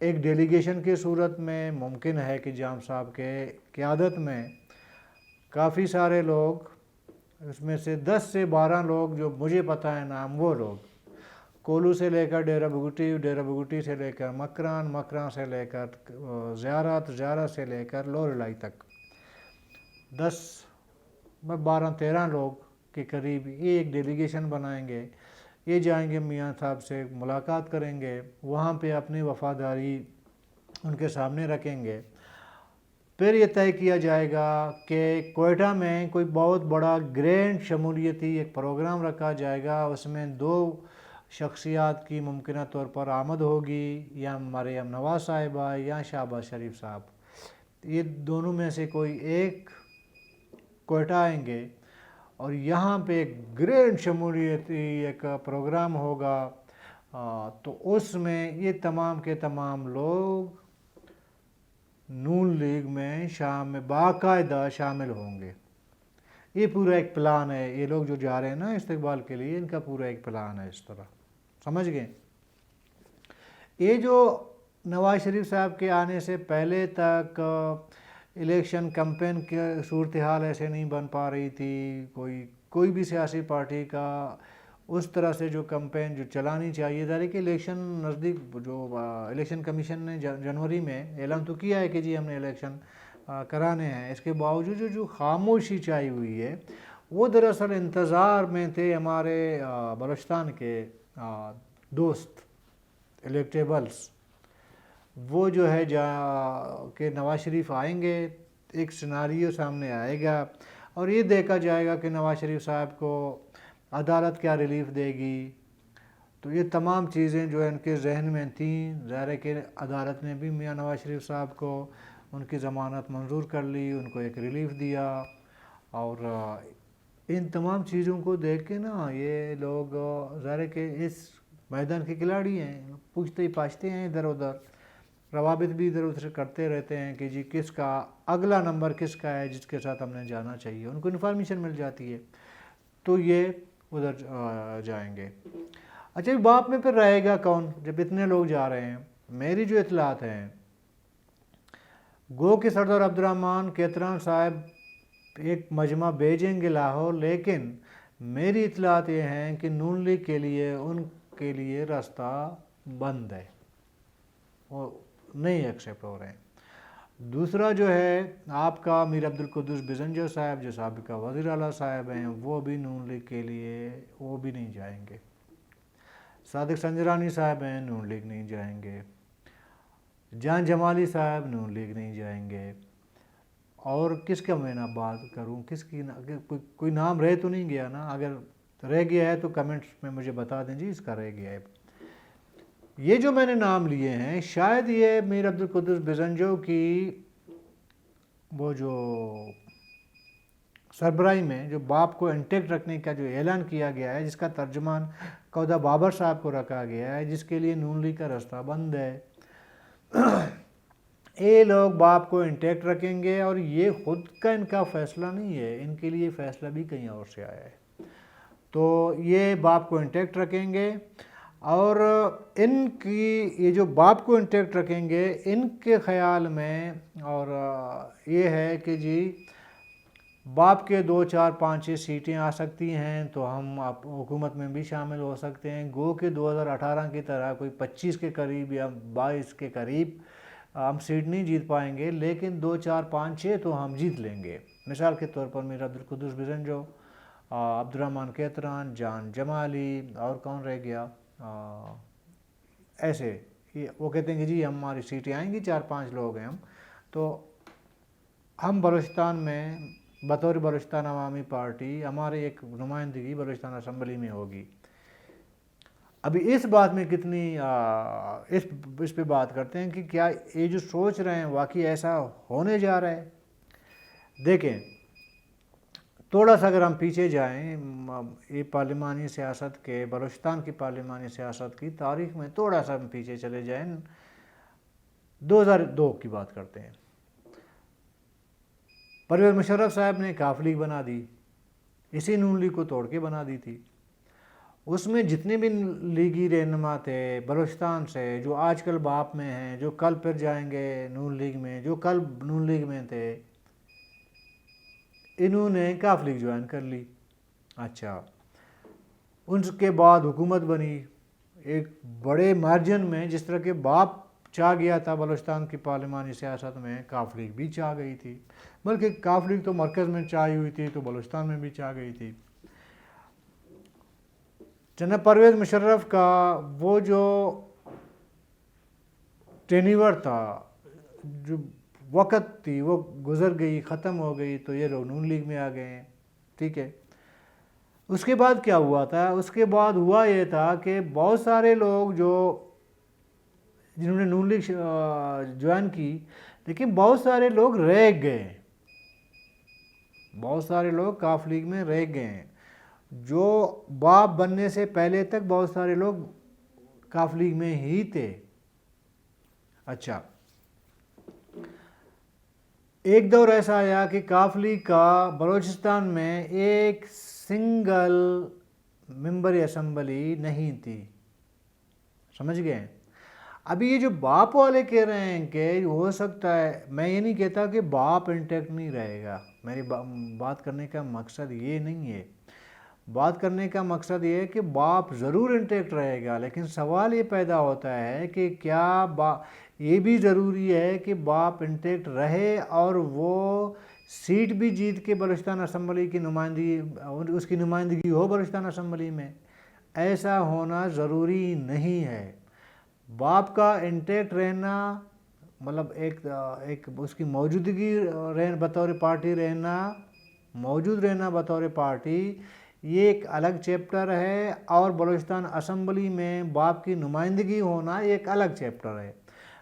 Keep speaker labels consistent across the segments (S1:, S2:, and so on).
S1: ایک ڈیلیگیشن کی صورت میں ممکن ہے کہ جام صاحب کے قیادت میں کافی سارے لوگ، اس میں سے 10 سے 12 لوگ جو مجھے پتہ ہے نام، وہ لوگ کولو سے لے کر ڈیرہ بگٹی، ڈیرہ بگٹی سے لے کر مکران، مکران سے لے کر زیارت، زیارت سے لے کر لور الائی تک 10 12 13 لوگ کے قریب یہ ایک ڈیلیگیشن بنائیں گے. یہ جائیں گے میاں صاحب سے ملاقات کریں گے، وہاں پہ اپنی وفاداری ان کے سامنے رکھیں گے. پھر یہ طے کیا جائے گا کہ کوئٹہ میں کوئی بہت بڑا گرینڈ شمولیتی ایک پروگرام رکھا جائے گا. اس میں 2 شخصیات کی ممکنہ طور پر آمد ہوگی، یا مریم نواز صاحبہ یا شہباز شریف صاحب. یہ دونوں میں سے کوئی ایک کوئٹہ آئیں گے اور یہاں پہ ایک گرینڈ شمولیتی ایک پروگرام ہوگا. تو اس میں یہ تمام کے تمام لوگ نون لیگ میں شام میں باقاعدہ شامل ہوں گے. یہ پورا ایک پلان ہے. یہ لوگ جو جا رہے ہیں نا استقبال کے لیے، ان کا پورا ایک پلان ہے. اس طرح سمجھ گئے. یہ جو نواز شریف صاحب کے آنے سے پہلے تک الیکشن کمپین کی صورتحال ایسے نہیں بن پا رہی تھی. کوئی بھی سیاسی پارٹی کا اس طرح سے جو کمپین جو چلانی چاہیے تھا کہ الیکشن نزدیک، جو الیکشن کمیشن نے جنوری میں اعلان تو کیا ہے کہ جی ہم نے الیکشن کرانے ہیں، اس کے باوجود جو خاموشی چھائی ہوئی ہے وہ دراصل انتظار میں تھے ہمارے بلوچستان کے دوست الیکٹیبلز. وہ جو ہے کہ نواز شریف آئیں گے، ایک سیناریو سامنے آئے گا اور یہ دیکھا جائے گا کہ نواز شریف صاحب کو عدالت کیا ریلیف دے گی. تو یہ تمام چیزیں جو ان کے ذہن میں تھیں. ظاہر ہے کہ عدالت نے بھی میاں نواز شریف صاحب کو ان کی ضمانت منظور کر لی، ان کو ایک ریلیف دیا. اور ان تمام چیزوں کو دیکھ کے نا یہ لوگ ظاہر ہے کہ اس میدان کے کھلاڑی ہیں، پوچھتے ہی پاچھتے ہیں ادھر ادھر، روابط بھی ادھر ادھر کرتے رہتے ہیں کہ جی کس کا اگلا نمبر کس کا ہے جس کے ساتھ ہم نے جانا چاہیے. ان کو انفارمیشن مل جاتی ہے تو یہ ادھر جائیں گے. اچھا باپ میں پھر رہے گا کون جب اتنے لوگ جا رہے ہیں؟ میری جو اطلاعات ہیں، گو کہ سردار عبدالرحمن کیتران صاحب ایک مجمع بھیجیں گے لاہور، لیکن میری اطلاعات یہ ہیں کہ نون لیگ کے لیے ان کے لیے راستہ بند ہے، وہ نہیں ایکسیپٹ ہو رہے ہیں. دوسرا جو ہے آپ کا میر عبدالقدوس بزنجو صاحب جو سابقہ وزیر اعلیٰ صاحب ہیں، وہ بھی نون لیگ کے لیے وہ بھی نہیں جائیں گے. صادق سنجرانی صاحب ہیں، نون لیگ نہیں جائیں گے. جان جمالی صاحب نون لیگ نہیں جائیں گے. اور کس کا میں بات کروں، کس کی کوئی نام رہ تو نہیں گیا نا؟ اگر رہ گیا ہے تو کمنٹس میں مجھے بتا دیں جی اس کا رہ گیا ہے. یہ جو میں نے نام لیے ہیں شاید یہ میر عبدالقدوس بزنجو کی وہ جو سربراہی میں جو باپ کو انٹیکٹ رکھنے کا جو اعلان کیا گیا ہے، جس کا ترجمان قودہ بابر صاحب کو رکھا گیا ہے، جس کے لیے نون لیگ کا راستہ بند ہے، یہ لوگ باپ کو انٹیکٹ رکھیں گے. اور یہ خود کا ان کا فیصلہ نہیں ہے، ان کے لیے فیصلہ بھی کہیں اور سے آیا ہے. تو یہ باپ کو انٹیکٹ رکھیں گے اور ان کی یہ جو باپ کو انٹیکٹ رکھیں گے ان کے خیال میں اور یہ ہے کہ جی باپ کے 2 4 5 6 سیٹیں آ سکتی ہیں تو ہم حکومت میں بھی شامل ہو سکتے ہیں. گو کہ 2018 کی طرح کوئی 25 کے قریب یا 22 کے قریب ہم سیٹ نہیں جیت پائیں گے، لیکن 2 4 5 6 تو ہم جیت لیں گے. مثال کے طور پر میر عبدالقدوس بزنجو، عبدالرحمن کیتران، جان جمالی، اور کون رہ گیا، ایسے وہ کہتے ہیں کہ جی ہماری سیٹیں آئیں گی، 4 5 لوگ ہیں ہم، تو ہم بلوچستان میں بطور بلوچستان عوامی پارٹی ہمارے ایک نمائندگی بلوچستان اسمبلی میں ہوگی. ابھی اس بات میں کتنی اس پہ بات کرتے ہیں کہ کیا یہ جو سوچ رہے ہیں واقعی ایسا ہونے جا رہا ہے. دیکھیں تھوڑا سا اگر ہم پیچھے جائیں یہ پارلیمانی سیاست کے، بلوچستان کی پارلیمانی سیاست کی تاریخ میں تھوڑا سا ہم پیچھے چلے جائیں، 2002 کی بات کرتے ہیں. پرویز مشرف صاحب نے کاف لیگ بنا دی، اسی نون لیگ کو توڑ کے بنا دی تھی. اس میں جتنے بھی لیگی رہنما تھے بلوچستان سے، جو آج کل باپ میں ہیں، جو کل پھر جائیں گے نون لیگ میں، جو کل نون لیگ میں تھے، انہوں نے کاف لیگ جوائن کر لی۔ اچھا، ان کے بعد حکومت بنی ایک بڑے مارجن میں، جس طرح کہ باپ چاہ گیا تھا بلوچستان کی پارلیمانی سیاست میں، کاف لیگ بھی چاہ گئی تھی، بلکہ کاف لیگ تو مرکز میں چاہی ہوئی تھی تو بلوچستان میں بھی چاہ گئی تھی۔ جناب پرویز مشرف کا وہ جو ٹینیور تھا، جو وقت تھی، وہ گزر گئی، ختم ہو گئی، تو یہ لوگ نون لیگ میں آ گئے ہیں، ٹھیک ہے۔ اس کے بعد کیا ہوا تھا؟ اس کے بعد ہوا یہ تھا کہ بہت سارے لوگ جنہوں نے نون لیگ جوائن کی، لیکن بہت سارے لوگ رہ گئے، بہت سارے لوگ کاف لیگ میں رہ گئے ہیں۔ جو باپ بننے سے پہلے تک بہت سارے لوگ کاف لیگ میں ہی تھے۔ اچھا، ایک دور ایسا آیا کہ کاف لیگ کا بلوچستان میں ایک سنگل ممبر اسمبلی نہیں تھی، سمجھ گئے؟ ابھی یہ جو باپ والے کہہ رہے ہیں کہ ہو سکتا ہے، میں یہ نہیں کہتا کہ باپ انٹیکٹ نہیں رہے گا، میری بات کرنے کا مقصد یہ نہیں ہے۔ بات کرنے کا مقصد یہ ہے کہ باپ ضرور انٹیکٹ رہے گا، لیکن سوال یہ پیدا ہوتا ہے کہ کیا یہ بھی ضروری ہے کہ باپ انٹیکٹ رہے اور وہ سیٹ بھی جیت کے بلوچستان اسمبلی کی نمائندگی، اس کی نمائندگی ہو بلوچستان اسمبلی میں؟ ایسا ہونا ضروری نہیں ہے۔ باپ کا انٹیکٹ رہنا، مطلب ایک اس کی موجودگی بطور پارٹی رہنا، موجود رہنا بطور پارٹی، یہ ایک الگ چیپٹر ہے، اور بلوچستان اسمبلی میں باپ کی نمائندگی ہونا ایک الگ چیپٹر ہے۔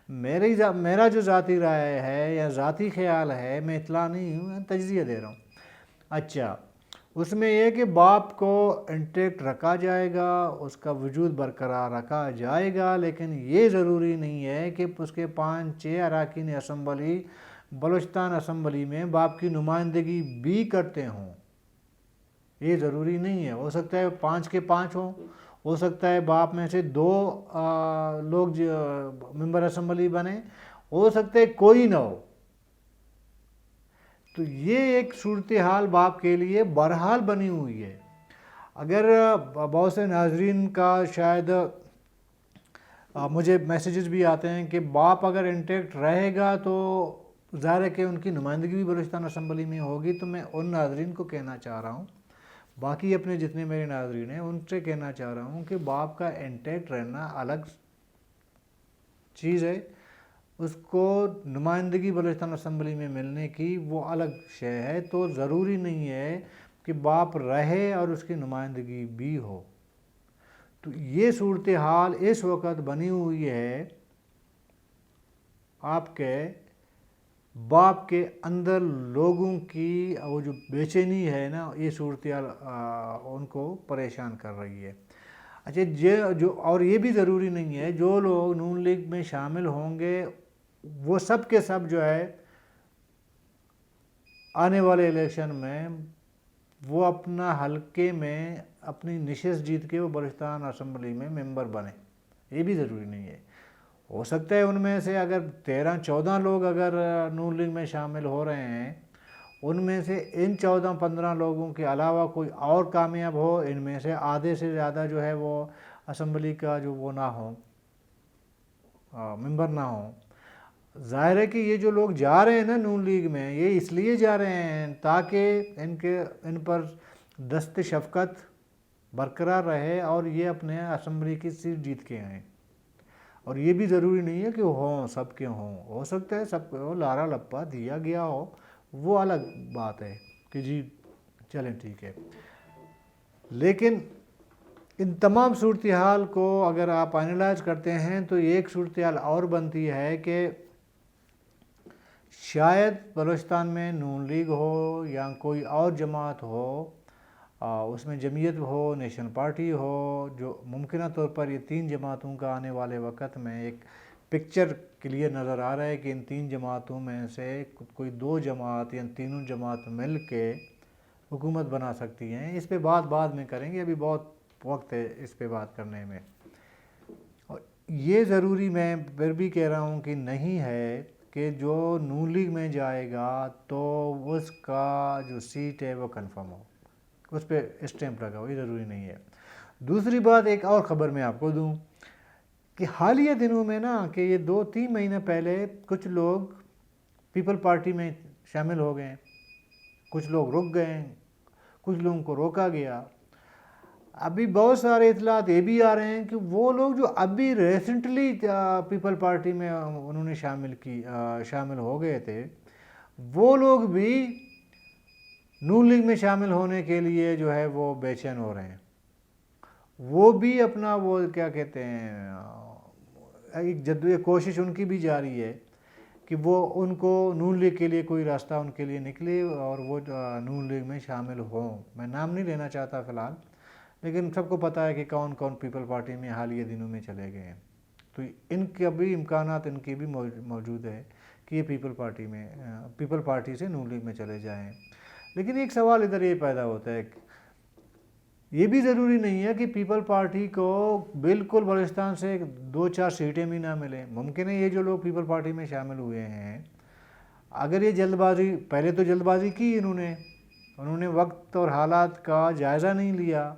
S1: میرا جو ذاتی رائے ہے یا ذاتی خیال ہے، میں اطلاع نہیں ہوں، میں تجزیہ دے رہا ہوں۔ اچھا، اس میں یہ کہ باپ کو انٹیکٹ رکھا جائے گا، اس کا وجود برقرار رکھا جائے گا، لیکن یہ ضروری نہیں ہے کہ اس کے 5-6 اراکین اسمبلی بلوچستان اسمبلی میں باپ کی نمائندگی بھی کرتے ہوں۔ یہ ضروری نہیں ہے، ہو سکتا ہے 5 کے 5 ہوں، ہو سکتا ہے باپ میں سے 2 لوگ ممبر اسمبلی بنے، ہو سکتا ہے کوئی نہ ہو۔ تو یہ ایک صورتحال باپ کے لیے بہرحال بنی ہوئی ہے۔ اگر بہت سے ناظرین کا شاید مجھے میسیجز بھی آتے ہیں کہ باپ اگر انٹیکٹ رہے گا تو ظاہر ہے کہ ان کی نمائندگی بھی بلوچستان اسمبلی میں ہوگی، تو میں ان ناظرین کو کہنا چاہ رہا ہوں، باقی اپنے جتنے میرے ناظرین ہیں ان سے کہنا چاہ رہا ہوں کہ باپ کا انٹیکٹ رہنا الگ چیز ہے، اس کو نمائندگی بلوچستان اسمبلی میں ملنے کی وہ الگ شے ہے، تو ضروری نہیں ہے کہ باپ رہے اور اس کی نمائندگی بھی ہو۔ تو یہ صورتحال اس وقت بنی ہوئی ہے، آپ کے باپ کے اندر لوگوں کی وہ جو بے چینی ہے نا، یہ صورتحال ان کو پریشان کر رہی ہے۔ اچھا، اور یہ بھی ضروری نہیں ہے جو لوگ نون لیگ میں شامل ہوں گے وہ سب کے سب جو ہے آنے والے الیکشن میں وہ اپنا حلقے میں اپنی نشست جیت کے وہ بلوچستان اسمبلی میں ممبر بنے، یہ بھی ضروری نہیں ہے۔ ہو سکتا ہے ان میں سے اگر 13-14 لوگ اگر نون لیگ میں شامل ہو رہے ہیں، ان میں سے ان 14-15 لوگوں کے علاوہ کوئی اور کامیاب ہو، ان میں سے آدھے سے زیادہ جو ہے وہ اسمبلی کا جو وہ نہ ہو، ممبر نہ ہوں۔ ظاہر ہے کہ یہ جو لوگ جا رہے ہیں نا نون لیگ میں، یہ اس لیے جا رہے ہیں تاکہ ان پر دست شفقت برقرار رہے اور یہ اپنے اسمبلی کی سیٹ جیت کے آئیں۔ اور یہ بھی ضروری نہیں ہے کہ ہوں سب کے ہوں، ہو سکتا ہے سب کو لارا لپا دیا گیا ہو، وہ الگ بات ہے کہ جی چلیں ٹھیک ہے۔ لیکن ان تمام صورتحال کو اگر آپ اینالائز کرتے ہیں تو ایک صورتحال اور بنتی ہے کہ شاید بلوچستان میں نون لیگ ہو یا کوئی اور جماعت ہو، اس میں جمعیت ہو، نیشنل پارٹی ہو، جو ممکنہ طور پر یہ 3 جماعتوں کا آنے والے وقت میں ایک پکچر کلیئر نظر آ رہا ہے کہ ان 3 جماعتوں میں سے کوئی 2 جماعت یا تینوں جماعت مل کے حکومت بنا سکتی ہیں۔ اس پہ بات بعد میں کریں گے، ابھی بہت وقت ہے اس پہ بات کرنے میں. اور یہ ضروری میں پھر بھی کہہ رہا ہوں کہ نہیں ہے کہ جو نون لیگ میں جائے گا تو اس کا جو سیٹ ہے وہ کنفرم ہو, اس پہ اسٹیمپ لگا ہو, یہ ضروری نہیں ہے. دوسری بات ایک اور خبر میں آپ کو دوں کہ حالیہ دنوں میں نا کہ یہ 2-3 مہینے پہلے کچھ لوگ پیپل پارٹی میں شامل ہو گئے, کچھ لوگ رک گئے, کچھ لوگوں کو روکا گیا. ابھی بہت سارے اطلاعات یہ بھی آ رہے ہیں کہ وہ لوگ جو ابھی ریسنٹلی پیپل پارٹی میں انہوں نے شامل ہو گئے تھے, وہ لوگ بھی نون لیگ میں شامل ہونے کے لیے جو ہے وہ بے چین ہو رہے ہیں. وہ بھی اپنا وہ کیا کہتے ہیں ایک کوشش ان کی بھی جاری ہے کہ وہ ان کو نون لیگ کے لیے کوئی راستہ ان کے لیے نکلے اور وہ نون لیگ میں شامل ہوں. میں نام نہیں لینا چاہتا فی الحال, لیکن سب کو پتہ ہے کہ کون کون پیپل پارٹی میں حالیہ دنوں میں چلے گئے ہیں. تو ان کے بھی امکانات ان کی بھی موجود ہے کہ یہ پیپل پارٹی سے نون لیگ میں چلے جائیں. لیکن ایک سوال ادھر یہ پیدا ہوتا ہے, یہ بھی ضروری نہیں ہے کہ پیپل پارٹی کو بالکل بلوچستان سے 2-4 سیٹیں بھی نہ ملیں. ممکن ہے یہ جو لوگ پیپل پارٹی میں شامل ہوئے ہیں, اگر یہ پہلے تو جلد بازی کی انہوں نے وقت اور حالات کا جائزہ نہیں لیا,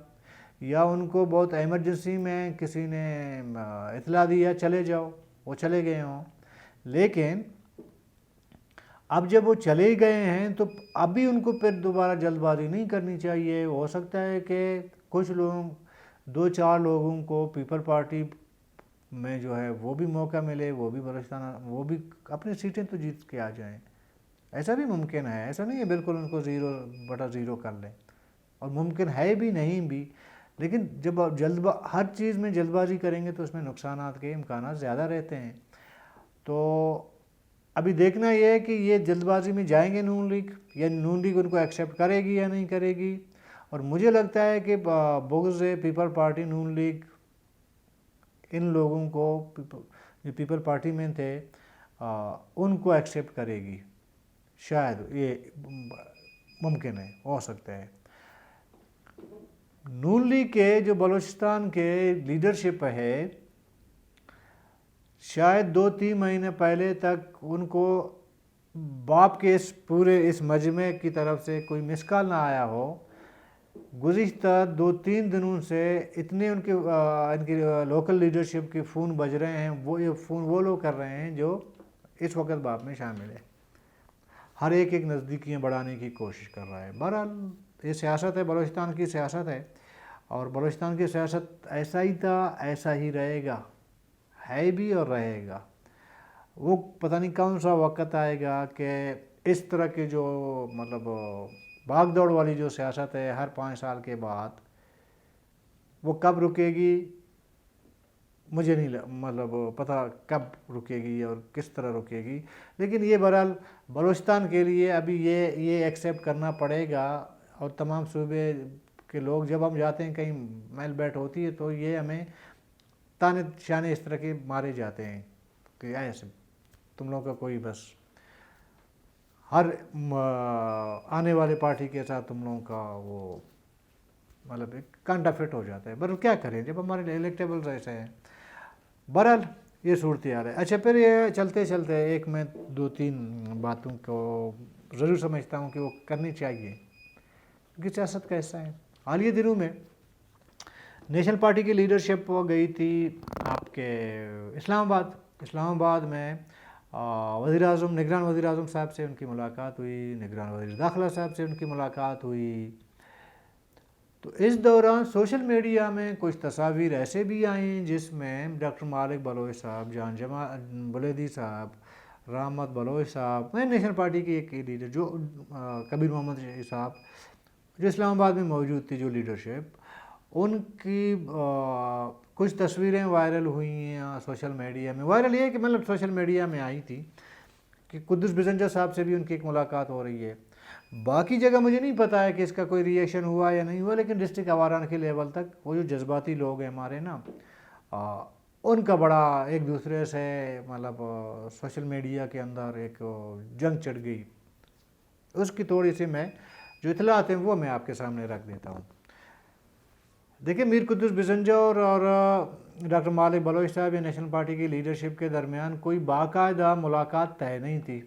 S1: یا ان کو بہت ایمرجنسی میں کسی نے اطلاع دیا چلے جاؤ, وہ چلے گئے ہوں. لیکن اب جب وہ چلے گئے ہیں تو ابھی ان کو پھر دوبارہ جلد بازی نہیں کرنی چاہیے. ہو سکتا ہے کہ کچھ لوگ 2-4 لوگوں کو پیپل پارٹی میں جو ہے وہ بھی موقع ملے, وہ بھی بلوچستان وہ بھی اپنی سیٹیں تو جیت کے آ جائیں. ایسا بھی ممکن ہے, ایسا نہیں ہے بالکل ان کو 0/0 کر لیں, اور ممکن ہے بھی نہیں بھی. لیکن جب ہر چیز میں جلد بازی کریں گے تو اس میں نقصانات کے امکانات زیادہ رہتے ہیں. تو ابھی دیکھنا یہ ہے کہ یہ جلد بازی میں جائیں گے نون لیگ, یا نون لیگ ان کو ایکسیپٹ کرے گی یا نہیں کرے گی. اور مجھے لگتا ہے کہ بغض پیپل پارٹی نون لیگ ان لوگوں کو جو پیپل پارٹی میں تھے ان کو ایکسیپٹ کرے گی. شاید یہ ممکن ہے, ہو سکتا ہے. نون لیگ کے جو بلوچستان کے لیڈرشپ ہے, شاید 2-3 مہینے پہلے تک ان کو باپ کے اس مجمع کی طرف سے کوئی مس کال نہ آیا ہو. گزشتہ 2-3 دنوں سے اتنے ان کی لوکل لیڈرشپ کے فون بج رہے ہیں, یہ فون وہ لوگ کر رہے ہیں جو اس وقت باپ میں شامل ہے. ہر ایک نزدیکیاں بڑھانے کی کوشش کر رہا ہے. بہرحال یہ سیاست ہے, بلوچستان کی سیاست ہے, اور بلوچستان کی سیاست ایسا ہی تھا, ایسا ہی رہے گا, ہے بھی اور رہے گا. وہ پتہ نہیں کون سا وقت آئے گا کہ اس طرح کے جو بھاگ دوڑ والی جو سیاست ہے ہر 5 سال کے بعد, وہ کب رکے گی مجھے نہیں پتہ کب رکے گی اور کس طرح رکے گی. لیکن یہ بہرحال بلوچستان کے لیے ابھی یہ ایکسیپٹ کرنا پڑے گا. اور تمام صوبے کے لوگ جب ہم جاتے ہیں کہیں میل بیٹھ ہوتی ہے تو یہ ہمیں تانے شانے اس طرح کے مارے جاتے ہیں کہ ایسے تم لوگوں کا کوئی بس ہر آنے والے پارٹی کے ساتھ تم لوگوں کا وہ ایک کانٹا فٹ ہو جاتا ہے. پر کیا کریں جب ہمارے الیکٹیبلز ایسے ہیں. بہرحال یہ صورتحال ہے. اچھا, پھر یہ چلتے ایک میں 2-3 باتوں کو ضرور سمجھتا ہوں کہ وہ کرنی چاہیے کیونکہ سیاست کا حصہ ہے. حالیہ دنوں میں نیشنل پارٹی کی لیڈرشپ گئی تھی آپ کے اسلام آباد میں. نگران وزیر اعظم صاحب سے ان کی ملاقات ہوئی, نگران وزیر داخلہ صاحب سے ان کی ملاقات ہوئی. تو اس دوران سوشل میڈیا میں کچھ تصاویر ایسے بھی آئیں جس میں ڈاکٹر مالک بلوچ صاحب, جان بلیدی صاحب, رحمت بلوچ صاحب, نیشنل پارٹی کی ایک لیڈر جو کبیر محمد صاحب جو اسلام آباد میں موجود تھی جو لیڈرشپ, ان کی کچھ تصویریں وائرل ہوئی ہیں سوشل میڈیا میں. وائرل یہ کہ سوشل میڈیا میں آئی تھی کہ قدس بزنجر صاحب سے بھی ان کی ایک ملاقات ہو رہی ہے. باقی جگہ مجھے نہیں پتہ ہے کہ اس کا کوئی ریئیکشن ہوا یا نہیں ہوا, لیکن ڈسٹرکٹ آواران کے لیول تک وہ جو جذباتی لوگ ہیں ہمارے نا, ان کا بڑا ایک دوسرے سے سوشل میڈیا کے اندر ایک جنگ چڑھ گئی. اس کی تھوڑی سی میں جو اطلاعات ہیں وہ میں آپ کے سامنے رکھ دیتا ہوں. دیکھیں میر قدس بزنجا اور ڈاکٹر مالک بلوچ صاحب یا نیشنل پارٹی کی لیڈرشپ کے درمیان کوئی باقاعدہ ملاقات طے نہیں تھی.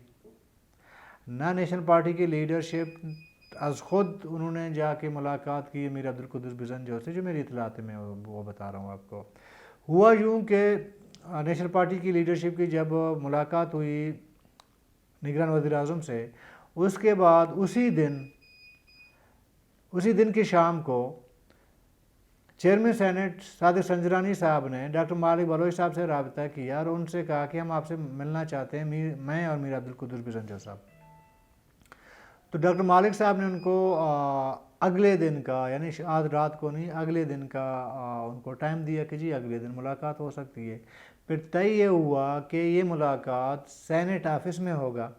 S1: نہ نیشنل پارٹی کی لیڈرشپ از خود انہوں نے جا کے ملاقات کی میر عبدالقدس بزنجا سے، جو میری اطلاعات میں وہ بتا رہا ہوں آپ کو. ہوا یوں کہ نیشنل پارٹی کی لیڈرشپ کی جب ملاقات ہوئی نگران وزیر اعظم سے، اس کے بعد اسی دن کی شام کو چیئرمین سینٹ صادق سنجرانی صاحب نے ڈاکٹر مالک بلوچ صاحب سے رابطہ کیا اور ان سے کہا کہ ہم آپ سے ملنا چاہتے ہیں، میں اور میر عبدالقدس بزنجا صاحب. تو ڈاکٹر مالک صاحب نے ان کو اگلے دن کا، یعنی آج رات کو نہیں، اگلے دن کا ان کو ٹائم دیا کہ جی اگلے دن ملاقات ہو سکتی ہے. پھر طے یہ ہوا کہ یہ ملاقات سینٹ آفس میں ہوگا.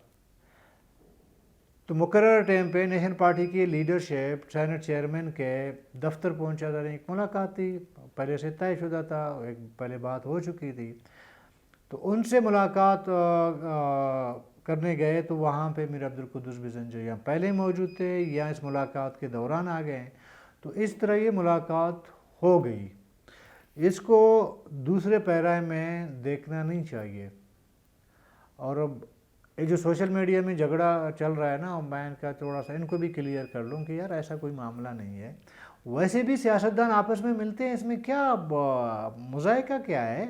S1: تو مقررہ ٹائم پہ نیشنل پارٹی کی لیڈرشپ سینٹ چیئرمین کے دفتر پہنچا تھا. ایک ملاقات تھی، پہلے سے طے شدہ تھا، ایک پہلے بات ہو چکی تھی. تو ان سے ملاقات کرنے گئے تو وہاں پہ میر عبدالقدس بزنجا یا پہلے موجود تھے یا اس ملاقات کے دوران آ گئے. تو اس طرح یہ ملاقات ہو گئی. اس کو دوسرے پیرے میں دیکھنا نہیں چاہیے. اور اب یہ جو سوشل میڈیا میں جھگڑا چل رہا ہے نا، میں ان کا تھوڑا سا ان کو بھی کلیئر کر لوں کہ یار ایسا کوئی معاملہ نہیں ہے. ویسے بھی سیاستدان آپس میں ملتے ہیں، اس میں کیا مذائقہ کیا ہے؟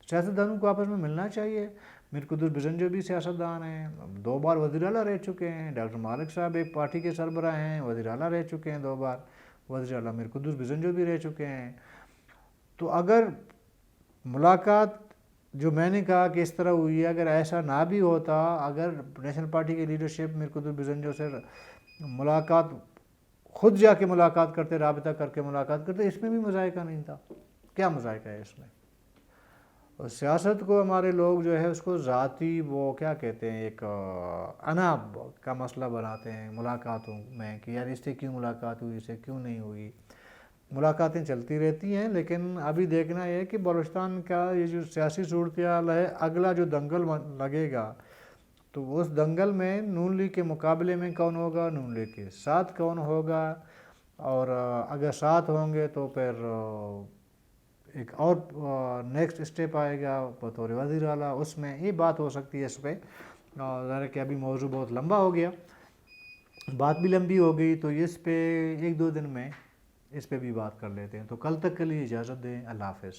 S1: سیاستدانوں کو آپس میں ملنا چاہیے. میر قدس بزنجا بھی سیاستدان ہیں، 2 بار وزیر اعلیٰ رہ چکے ہیں. ڈاکٹر مالک صاحب ایک پارٹی کے سربراہ ہیں، وزیر اعلیٰ رہ چکے ہیں 2 بار. وزیر اعلیٰ میر قدس بزنجا بھی رہ چکے ہیں. تو اگر ملاقات جو میں نے کہا کہ اس طرح ہوئی ہے، اگر ایسا نہ بھی ہوتا، اگر نیشنل پارٹی کی لیڈرشپ میر قدس بزنجا سے ملاقات خود جا کے ملاقات کرتے، رابطہ کر کے ملاقات کرتے، اس میں بھی مذائقہ نہیں تھا. کیا مذائقہ ہے اس میں؟ اور سیاست کو ہمارے لوگ جو ہے اس کو ذاتی وہ کیا کہتے ہیں، ایک انا کا مسئلہ بناتے ہیں ملاقاتوں میں کہ یار اس سے کیوں ملاقات ہوئی، اس سے کیوں نہیں ہوئی. ملاقاتیں چلتی رہتی ہیں، لیکن ابھی دیکھنا یہ ہے کہ بلوچستان کا یہ جو سیاسی صورتحال ہے، اگلا جو دنگل لگے گا تو اس دنگل میں نون لیگ کے مقابلے میں کون ہوگا، نون لیگ کے ساتھ کون ہوگا. اور اگر ساتھ ہوں گے تو پھر ایک اور نیکسٹ اسٹیپ آئے گا بطور وزیر اعلیٰ، اس میں یہ بات ہو سکتی ہے. اس پہ ظاہر ہے کہ ابھی موضوع بہت لمبا ہو گیا، بات بھی لمبی ہو گئی، تو اس پہ 1-2 دن میں اس پہ بھی بات کر لیتے ہیں. تو کل تک کے لیے اجازت دیں. اللہ حافظ.